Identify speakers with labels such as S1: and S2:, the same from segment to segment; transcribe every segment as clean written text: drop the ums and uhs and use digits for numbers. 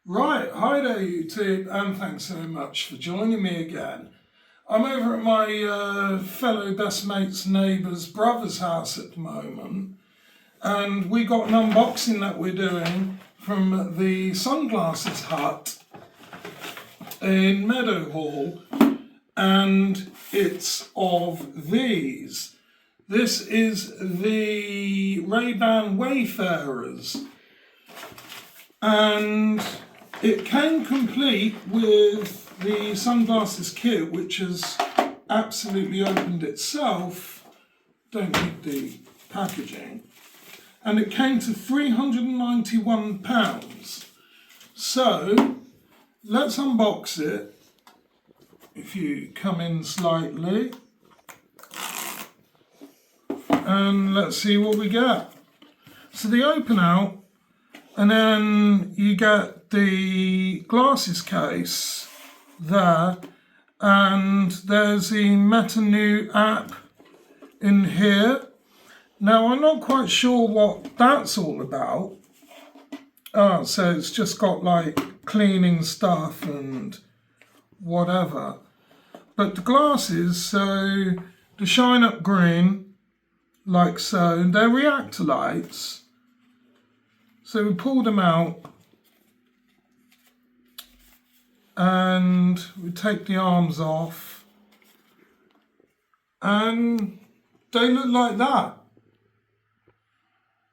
S1: Right, hi there YouTube, and thanks so much for joining me again. I'm over at my fellow best mate's neighbour's brother's house at the moment, and we got an unboxing that we're doing from the sunglasses hut in Meadowhall, and it's of these. This is the Ray-Ban Wayfarers, and it came complete with the sunglasses kit, which has absolutely opened itself. Don't need the packaging. And it came to £391. So let's unbox it. If you come in slightly, and let's see what we get. So they open out, and then you get the glasses case there, and there's the Meta app in here. Now I'm not quite sure what that's all about. Oh, so it's just got like cleaning stuff and whatever. But the glasses, so the shine up green, like so, and they're reactor lights. So we pulled them out and we take the arms off, and they look like that.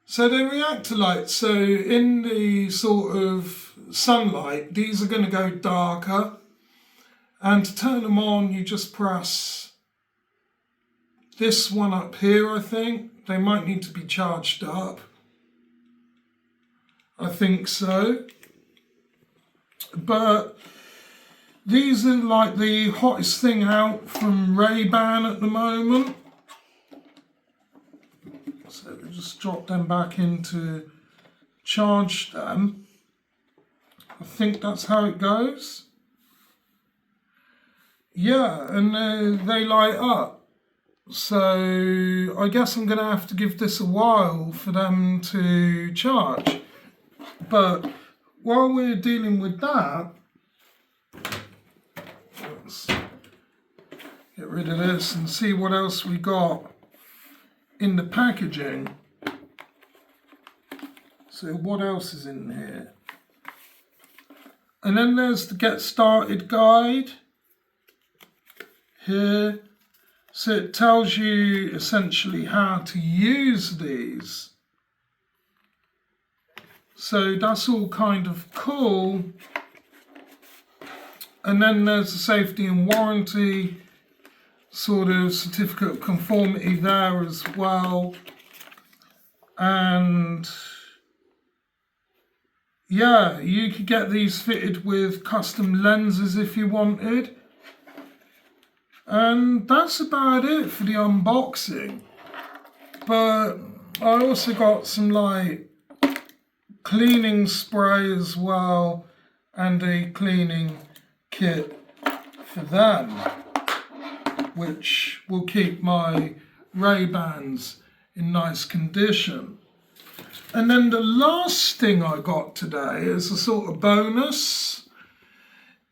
S1: So they're reactor lights, so in the sort of sunlight these are going to go darker, and to turn them on you just press this one up here. I think they might need to be charged up. I think so. But these are like the hottest thing out from Ray-Ban at the moment. So we just drop them back into charge them. I think that's how it goes. Yeah, and they light up. So I guess I'm going to have to give this a while for them to charge. But while we're dealing with that, let's get rid of this and see what else we got in the packaging. So what else is in here? And then there's the get started guide here. So it tells you essentially how to use these. So that's all kind of cool. And then there's the safety and warranty sort of certificate of conformity there as well. And yeah, you could get these fitted with custom lenses if you wanted. And that's about it for the unboxing. But I also got some like cleaning spray as well, and a cleaning kit for them, which will keep my Ray-Bans in nice condition. And then the last thing I got today as a sort of bonus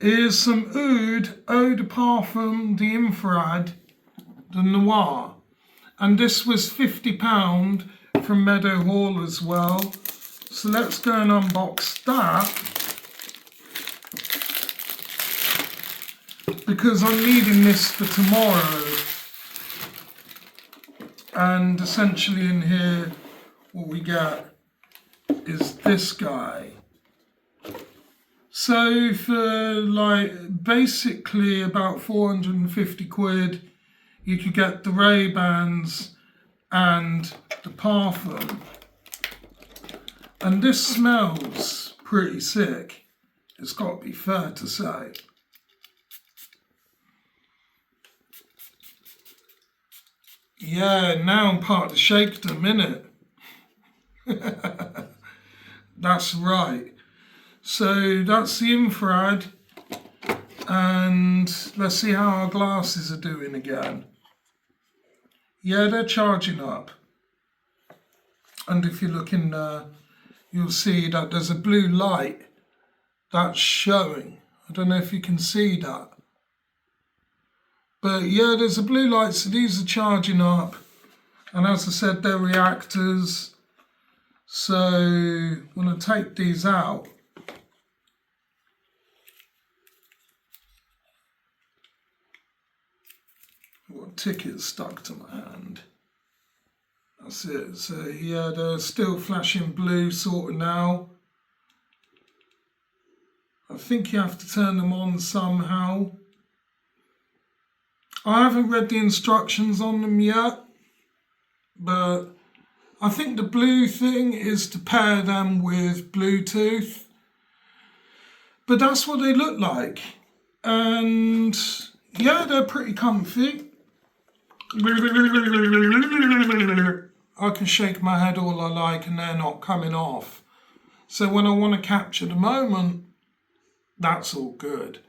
S1: is some Oud Eau de Parfum d'Infrared de Noir. And this was £50 from Meadowhall as well. So let's go and unbox that, because I'm needing this for tomorrow. And essentially in here what we get is this guy. So for like basically about 450 quid you could get the Ray-Bans and the parfum. And this smells pretty sick, it's got to be fair to say. Yeah, now I'm part of the shakedom, innit? That's right. So that's the infrared, and let's see how our glasses are doing again. Yeah, they're charging up. And if you look in there, you'll see that there's a blue light that's showing. I don't know if you can see that. But yeah, there's a blue light, so these are charging up. And as I said, they're reactors. So when I take these out, I've got a ticket stuck to my hand. That's it. So yeah, they're still flashing blue sort of now. I think you have to turn them on somehow. I haven't read the instructions on them yet, but I think the blue thing is to pair them with Bluetooth. But that's what they look like. And yeah, they're pretty comfy. I can shake my head all I like and they're not coming off. So when I want to capture the moment, that's all good.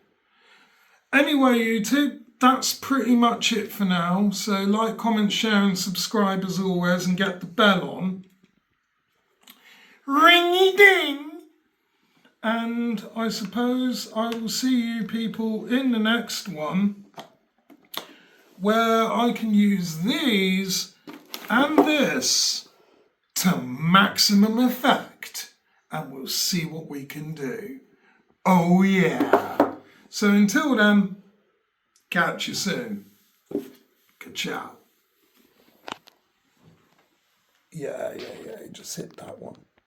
S1: Anyway, YouTube, that's pretty much it for now. So like, comment, share and subscribe as always, and get the bell on. Ringy ding! And I suppose I will see you people in the next one, where I can use these and this to maximum effect, and we'll see what we can do. Oh yeah. So until then, catch you soon. Ka-chow. Yeah, just hit that one.